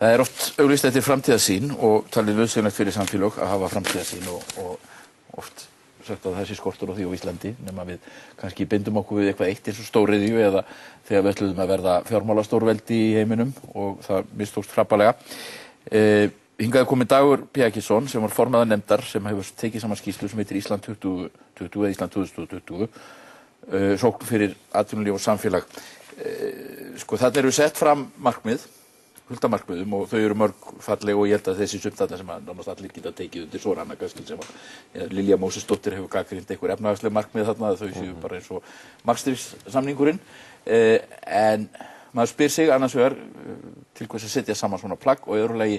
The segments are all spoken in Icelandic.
Það oft auglýst eftir framtíðarsýn og talið nauðsynlegt fyrir samfélög að hafa framtíðarsýn og oft sagt að það sé skortur á því á Íslandi nema við kannski bindum okkur við eitthvað eitt eins og stóriðju eða þegar við ætluðum að verða fjármálastórveldi í heiminum og það mistókst hrapallega. Hingað kominn Dagur B. Eggertsson sem var formaður nefndar sem hefur tekið saman skýrslu sem heitir Ísland 2020 eða Ísland 2020 sókn fyrir atvinnulíf og samfélag. Þarna eru sett fram markmið fullt af markmiðum og þau eru mörg falleg og ég held að þessi sumt þarna sem að nánast allir geta tekið undir svo ranna kannski sem að Lilja Mósesdóttir hefur gagnrýnt einhver efnahagsleg markmið þarna þau séu bara eins og Maastricht-samningurinn en maður spyr sig annars vegar til hvers að setja saman svona plagg og í öðru lagi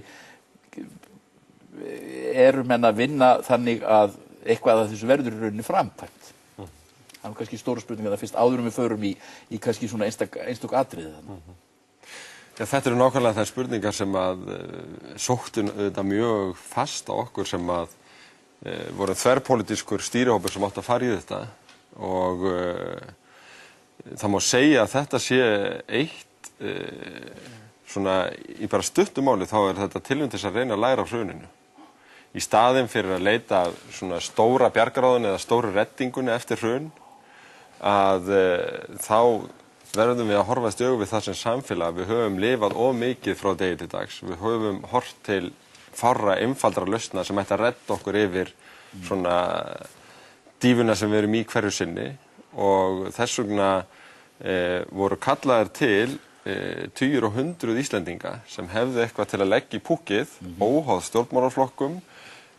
eru menn að vinna þannig að eitthvað af þessu verður í rauninni framkvæmt. Það er kannski stóra spurninga það fyrst áður við förum í kannski svona einstök atriði þarna. Já, þetta eru nákvæmlega þær spurningar sem að sóttu þetta mjög fast á okkur sem að voru þverpólitískur stýrihópur sem átti að fara í þetta og það má segja að þetta sé eitt svona í bara stuttu máli þá er þetta tilraun til að reyna að læra af hruninu. Í staðinn fyrir að leita svona stóra bjargaráðunni eða stóru reddingunni eftir hrun að þá verðum við að horfast í augu við það sem samfélag. Við höfum lifað of mikið frá degi til dags. Við höfum hort til fárra einfaldra lausna sem ætti að redda okkur yfir svona dýfuna sem við erum í hverju sinni og þess vegna voru kallaðir til tugir og hundruð Íslendinga sem hefðu eitthvað til að leggja í púkkið, óháð stjórnmálaflokkum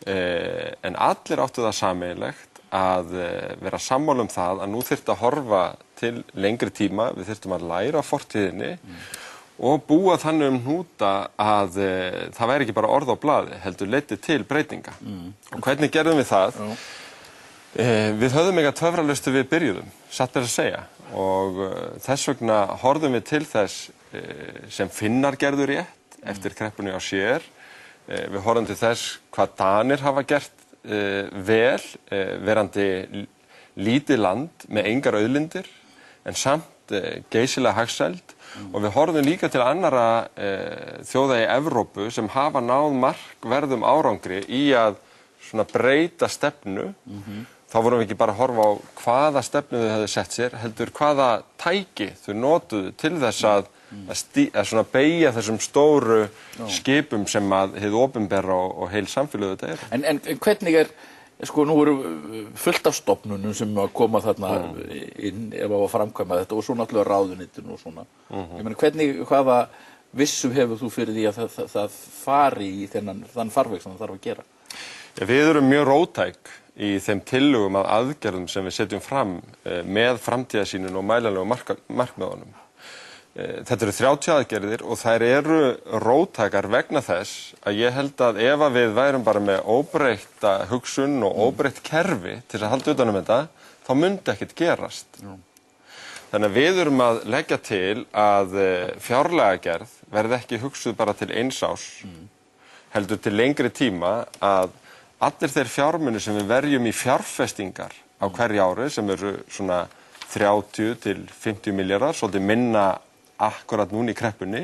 en allir áttu það sameiginlegt að vera sammála það að nú þyrfti að horfa til lengri tíma, við þyrftum að læra af fortíðinni og búa þannig hnúta að það væri ekki bara orð á blaði, heldur leiddi til breytinga. Og hvernig gerðum við það? Við höfðum eitthvað töfralaustu við byrjuðum, satt er að segja og þess vegna horfðum við til þess sem Finnar gerðu rétt eftir kreppunni á sér. Við horfðum til þess hvað Danir hafa gert vel verandi lítið land með engar auðlindir en samt geysilega hagsæld og við horfum líka til annarra þjóða í Evrópu sem hafa náð markverðum árangri í að svona breyta stefnu. Þá vorum við ekki bara að horfa á hvaða stefnu þau hefðu sett sér, heldur hvaða tæki þau notuðu til þess að svona beygja þessum stóru skipum sem að hið opinbera og heil samfélög þetta er. En hvernig nú eru fullt af stofnunum sem að koma þarna inn ef á að framkvæma þetta og svo náttúrulega ráðuneytin og svona. Ég meina hvaða vissu hefur þú fyrir því að það fari í þann farveg sem það þarf að gera? Ja, við erum mjög róttæk í þeim tillögum að aðgerðum sem við setjum fram með framtíðarsýnin og mælanlegu markmiðunum. Þetta eru 30 aðgerðir og þær eru róttækar vegna þess að ég held að ef að við værum bara með óbreytta hugsun og óbreytt kerfi til að halda utan þetta, þá myndi ekkert gerast. Þannig að við erum að leggja til að fjárlagagerð verði ekki hugsuð bara til eins árs, heldur til lengri tíma að allir þeir fjármunir sem við verjum í fjárfestingar á hverju ári sem eru svona 30 til 50 milljarðar, svolítið minna akkurat núna í kreppunni,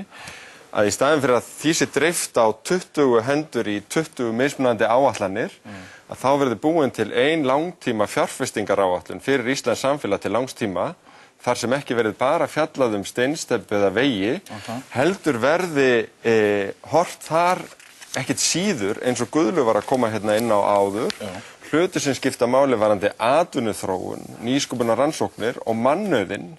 að í staðinn fyrir að því sé dreift á 20 hendur í 20 mismunandi áætlanir, að þá verði búin til ein langtíma fjárfestingaráætlun fyrir Íslands samfélag til langstíma, þar sem ekki verið bara fjallað steinsteypu eða vegi, heldur verði hort þar ekkert síður eins og Guðlaug var að koma hérna inn á áður, hlutir sem skipta máli varðandi atvinnuþróun, nýsköpun og rannsóknir og mannauðinn.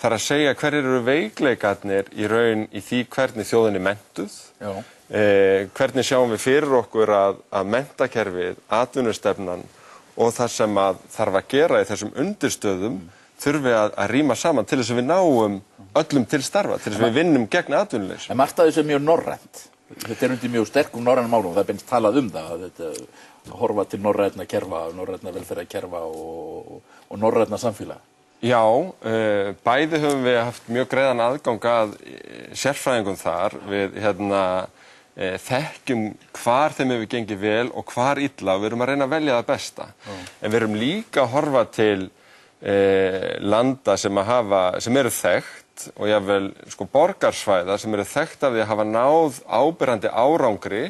Það að segja hverjir eru veikleikarnir í raun í því hvernig þjóðin er menntuð, hvernig sjáum við fyrir okkur að menntakerfið, atvinnustefnan og það sem að þarf að gera í þessum undirstöðum þurfi að ríma saman til þess að við náum öllum til starfa, til þess að við vinnum gegn atvinnuleysi. En margt af þessu er mjög norrænt. Þetta undir mjög sterkum norrænum málum, það er beinst talað það, þetta horfa til norrænna kerfa, norrænna velferðarkerfa og norrænna samfélag. Já, bæði höfum við haft mjög greiðan aðgang að sérfræðingum þar. Við þekkjum hvar þeim hefur gengið vel og hvar illa og við erum að reyna að velja það besta. En við erum líka að horfa til landa sem eru þekkt og jafnvel sko borgarsvæða sem eru þekkt af því að hafa náð áberandi árangri,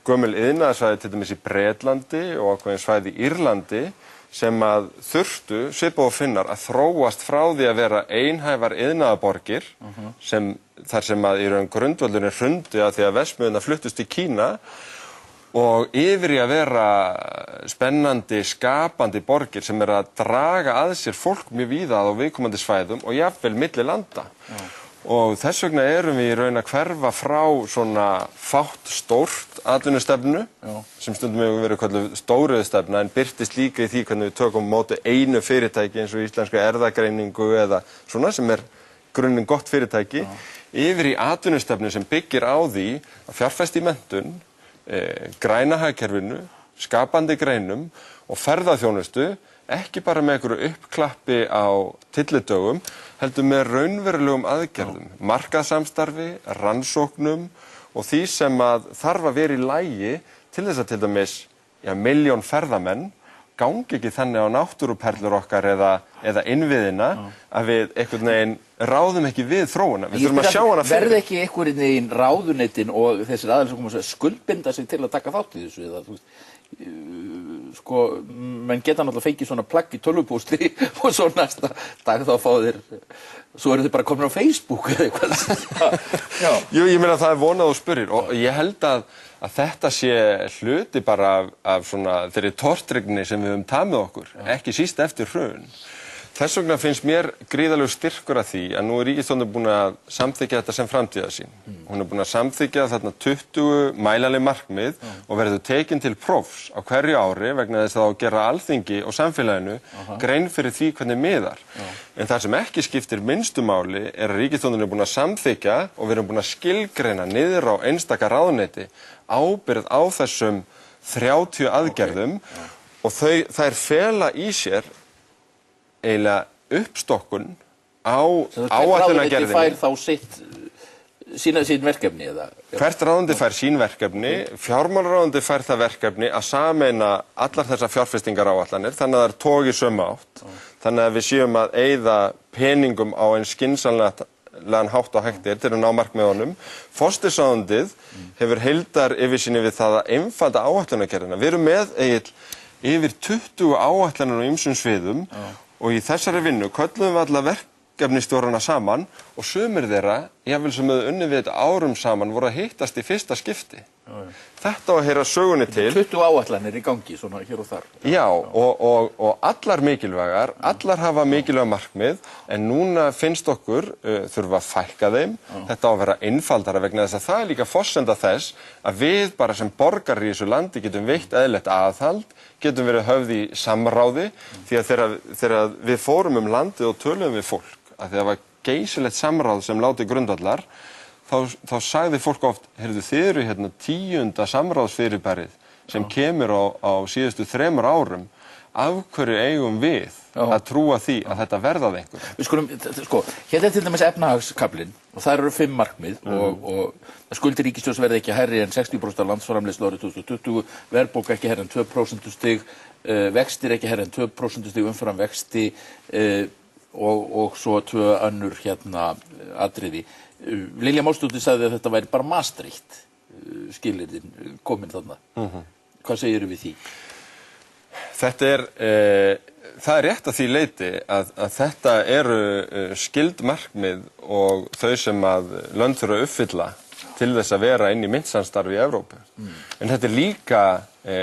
gömul iðnaðarsvæði til dæmis í Bretlandi og ákveðin svæði í Írlandi sem að þurftu, svipað og Finnar, að þróast frá því að vera einhæfar iðnaðarborgir þar sem að í raun grundvöllurinn hrundi að því að verksmiðjurnar fluttust til Kína og yfir í að vera spennandi, skapandi borgir sem að draga að sér fólk mjög víða á viðkomandi svæðum og jafnvel milli landa. Og þess vegna erum við í raun að hverfa frá svona fátt stórt atvinnustefnu sem stundum hefur verið kölluð stóriðjustefna en birtist líka í því hvernig við tökum móti einu fyrirtæki eins og íslensku erfðagreiningu eða svona sem grunninn gott fyrirtæki yfir í atvinnustefnu sem byggir á því að fjárfesta í menntun, græna hagkerfinu, skapandi greinum og ferðaþjónustu ekki bara með einhverju uppklappi á tyllidögum, heldur með raunverulegum aðgerðum, markaðssamstarfi, rannsóknum og því sem að þarf að vera í lagi til þess að til dæmis milljón ferðamenn gangi ekki þannig á náttúruperlur okkar eða innviðina að við einhvern veginn ráðum ekki við þróuna. Við þurfum að sjá hana fyrir. Verði ekki einhvern veginn ráðuneytin og þessir aðeins sem koma að skuldbinda sig til að taka þátt í þessu eða þú veist sko, menn geta náttúrulega fengið svona plagg í tölvupósti og svo næsta dag þá fá þeir svo eru þeir bara komin á Facebook eða eitthvað. Jú, ég meina það vonað og spyrir og ég held að þetta sé hluti bara af svona þeirri tortryggni sem við höfum tamið okkur, ekki síst eftir hrun. Þess vegna finnst mér gríðarlegur styrkur að því að nú ríkisstjórnin búin að samþykkja þetta sem framtíðarsýn. Hún búin að samþykkja þarna 20 mælanleg markmið og verður tekin til prófs á hverju ári vegna þess að þá gera Alþingi og samfélaginu grein fyrir því hvernig miðar. En það sem ekki skiptir minnstu máli að ríkisstjórnin búin að samþykkja og við erum búin að skilgreina niður á einstaka ráðuneyti ábyrgð á þessum 30 aðgerðum og þær fela í sér eiginlega uppstokkun á áætlunargerðinni. Fær þá sín verkefni eða? Hvert ráðuneyti fær sín verkefni, fjármálaráðuneytið fær það verkefni að sameina allar þessar fjárfestingaráætlanir þannig að það togi sömu átt. Þannig að við séum að eyða peningum á eins skynsamlegan hátt og hægt til að ná markmiðunum. Forsætisráðuneytið hefur heildar yfirsýn við það að einfalda áætlunargerðina. Við erum með yfir 20 áætlanir á ýmsum sviðum og í þessari vinnu köllum við alla verkefnistjórana saman og sumir þeirra, jafnvel sem við unnið við þetta árum saman, voru að hittast í fyrsta skipti. Þetta á að heyra sögunni til. 20 áætlanir í gangi, svona hér og þar. Já, og allar mikilvægar, allar hafa mikilvæg markmið, en núna finnst okkur þurfa að fækka þeim. Þetta á að vera einfaldara vegna þess að það líka forsenda þess að við bara sem borgarar í þessu landi getum veitt eðlilegt aðhald, getum verið höfð í samráði, því að þegar við fórum landið og töluðum við fólk, að því að það var geysilegt samráð sem láti grundvallar, þá sagði fólk oft, heyrðu þið eru hérna 10. samráðsfyrirbærið sem kemur á síðustu 3 árum, af hverju eigum við að trúa því að þetta verðað einhver? Við skulum, hérna til dæmis efnahagskaflinn og þar eru 5 markmið og skuldir ríkissjóðs verði ekki hærri en 60% af landsframleiðslu árið 2020, verðbólga ekki hærri en 2% stig, vextir ekki hærri en 2% stig umfram vexti og svo 2 önnur atriði. Lilja Mósdóttir sagði að þetta væri bara Maastricht skilyrðin komin þarna. Hvað segirðu við því? Það rétt að því leyti að þetta eru skyld markmið og þau sem að lönd þurfa að uppfylla til þess að vera inn í myntsamstarfi í Evrópu. En þetta líka,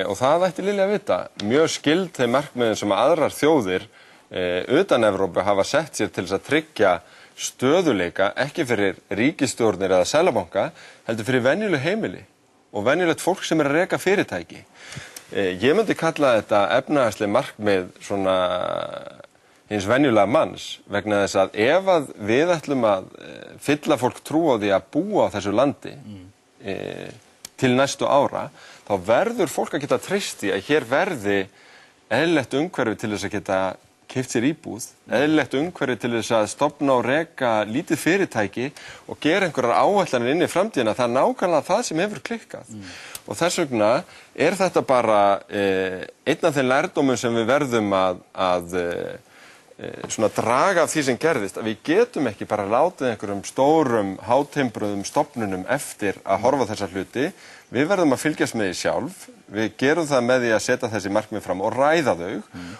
og það ætti Lilja að vita, mjög skyld þeim markmiðum sem aðrar þjóðir utan Evrópu hafa sett sér til þess að tryggja stöðuleika, ekki fyrir ríkisstjórnir eða seðlabanka, heldur fyrir venjuleg heimili og venjulegt fólk sem að reka fyrirtæki. Ég myndi kalla þetta efnahagsleg markmið svona hins venjulega manns vegna þess að ef að við ætlum að fylla fólk trú á því að búa á þessu landi til næstu ára, þá verður fólk að geta treyst í að hér verði eðlilegt umhverfi til þess að geta keypt sér íbúð, eðlilegt umhverfi til þess að stofna og reka lítið fyrirtæki og gera einhverjar áætlanir inn í framtíðina. Það er nákvæmlega það sem hefur klikkað. Og þess vegna þetta bara einn af þeim lærdómum sem við verðum að svona draga af því sem gerðist, að við getum ekki bara látið einhverjum stórum, hátimbruðum stofnunum eftir að horfa á þessa hluti. Við verðum að fylgjast með því sjálf. Við gerum það með því að setja þessi markmið fram og ræða þau.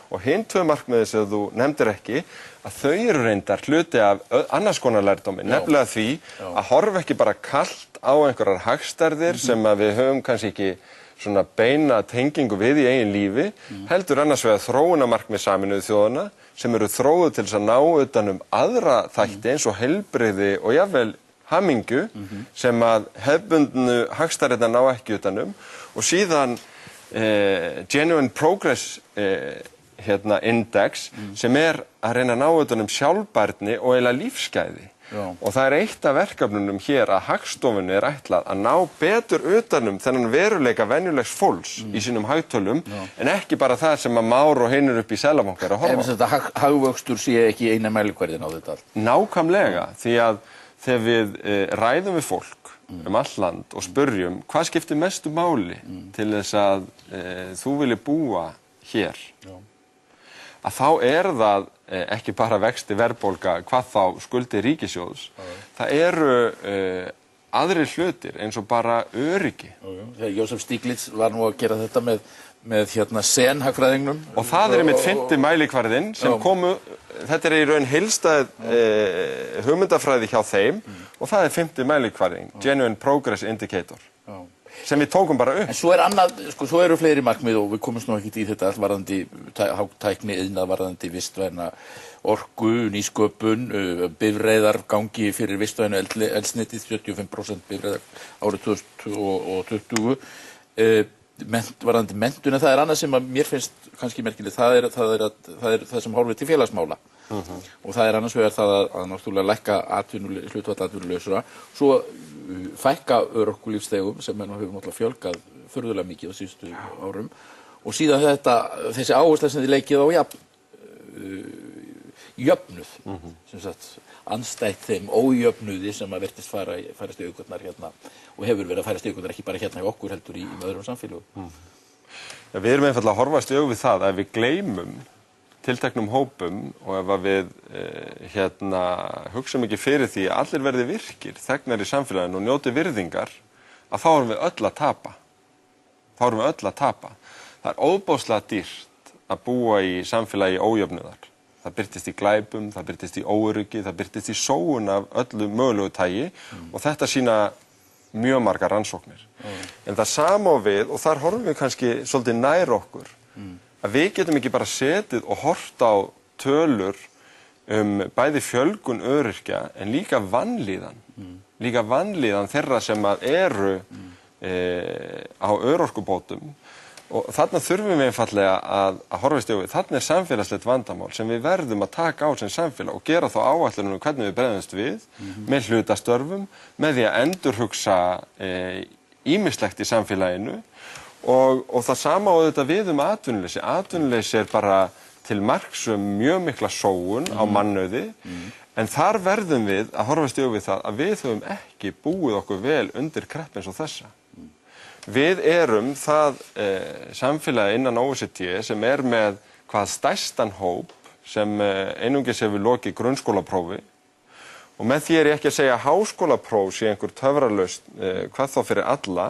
Og hin tvö markmiði sem þú nefndir ekki, að þau eru reyndar hluti af annars konar lærdómi, nefnilega því að horfa ekki bara kalt á einhverjar hagstærðir sem að við höfum kannski ekki svona beina tengingu við í eigin lífi, heldur annars vegar þróunarmarkmið Sameinuðu þjóðanna sem eru þróuð til þess að ná utan aðra þætti eins og heilbrigði og jafnvel hamingju sem að hefðbundnu hagstærðirnar ná ekki utanum, og síðan Genuine Progress Index sem að reyna að ná utanum sjálfbærni og eiginlega lífsgæði. Og það eitt af verkefnunum hér að Hagstofunni ætlað að ná betur utanum þennan veruleika venjulegs fólks í sínum hagtölum, en ekki bara það sem að Már og hinir upp í Seðlabanka að horfa. En þetta hagvöxtur sé ekki eina mælikvarðin á þetta allt? Nákvæmlega, því að þegar við ræðum við fólk all land og spurjum hvað skiptir mestu máli til þess að þú vilji búa hér, að þá það ekki bara vexti verðbólga, hvað þá skuldir ríkissjóðs. Það eru aðrir hlutir eins og bara öryggi. Jósef Stiglitz var nú að gera þetta með Sen-hagfræðingnum. Og það einmitt 5. mælikvarðinn sem komu, þetta í raun heildstæð hugmyndafræði hjá þeim, og það 5. mælikvarðinn, Genuine Progress Indicator. Sem við tókum bara upp. En svo annað, svo eru fleiri markmið og við komumst nú ekkert í þetta allt varðandi tækni, iðnað, varðandi vistvæna orku, nýsköpun, bifreiðar gangi fyrir vistvænu eldsneytið, 75% bifreiðar árið 2020, varðandi menntun, en það annað sem að mér finnst kannski merkilegt, það það sem horfir til félagsmála. Og það annars vegar það að náttúrulega lækka hlutfall atvinnulausra, svo fækka örorkulífsþegum sem hefur náttúrulega fjölgað furðulega mikið á síðustu árum, og síðan þessi áhersla sem þið leikið á jöfnuð, sem sagt andstætt þeim ójöfnuði sem að virtist færast í aukurnar hérna, og hefur verið að færast í aukurnar ekki bara hérna í okkur heldur í öðrum samfélögum. Við erum einfaldlega að horfast í augu við það að við gleymum tilteknum hópum, og ef að við hugsaum ekki fyrir því að allir verði virkir, þegnar í samfélaginu og njóti virðingar, að þá erum við öll að tapa. Það óbóðslega dýrt að búa í samfélagi ójöfnuðar. Það birtist í glæpum, það birtist í óöryggi, það birtist í sóun af öllu mögulegu tagi, og þetta sýna mjög margar rannsóknir. En það sama á við, og þar horfum við kannski svolítið nær okkur, að við getum ekki bara setið og hort á tölur bæði fjölgun öryrkja en líka vanlíðan. Líka vanlíðan þeirra sem eru á örorkubótum. Og þarna þurfum við einfallega að horfast í augu. Þarna samfélagslegt vandamál sem við verðum að taka á sem samfélag og gera þá áætlunum hvernig við bregðumst við, með hlutastörfum, með því að endurhugsa ýmislegt í samfélaginu. Og það sama á þetta við atvinnuleysi. Atvinnuleysi bara til marks mjög mikla sóun á mannauði, en þar verðum við að horfast í augu við það að við höfum ekki búið okkur vel undir kreppu eins og þessa. Við erum það samfélagi innan OECD sem með hvað stærstan hóp sem einungis hefur lokið grunnskólaprófi, og með því ég ekki að segja að háskólapróf sé einhver töfralausn hvað þá fyrir alla,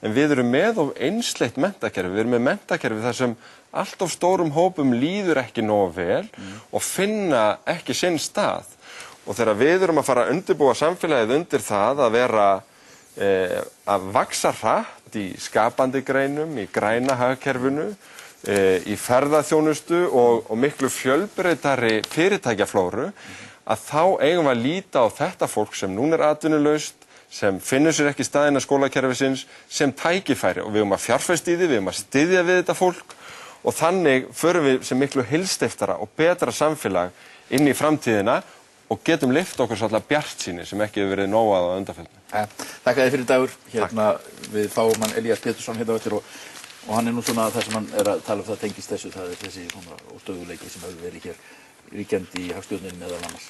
en við erum með of einsleitt menntakerfi. Við erum með menntakerfi þar sem allt of stórum hópum líður ekki nógu vel og finna ekki sinn stað. Og þegar við erum að fara að undirbúa samfélagið undir það að vera að vaxa hratt í skapandi greinum, í græna hagkerfinu, í ferðaþjónustu og miklu fjölbreyttari fyrirtækjaflóru, að þá eigum við að líta á þetta fólk sem núna atvinnulaust, sem finnur sér ekki stað innan skólakerfisins, sem tækifæri, og við eigum að fjárfesta í því, við eigum að styðja við þetta fólk, og þannig förum við sem miklu heilstiftara og betra samfélag inn í framtíðina og getum lyft okkur svolítið bjartsýni sem ekki hefur verið nóg að undanförnu. Þakka þér fyrir Dagur. Við fáum hann Elías Pétursson hérna á eftir, og hann nú svona það sem hann að tala það tengist þessu, það þessi óstöðuleiki sem hefur verið hér ríkjandi í hagstjórninni meðal annars.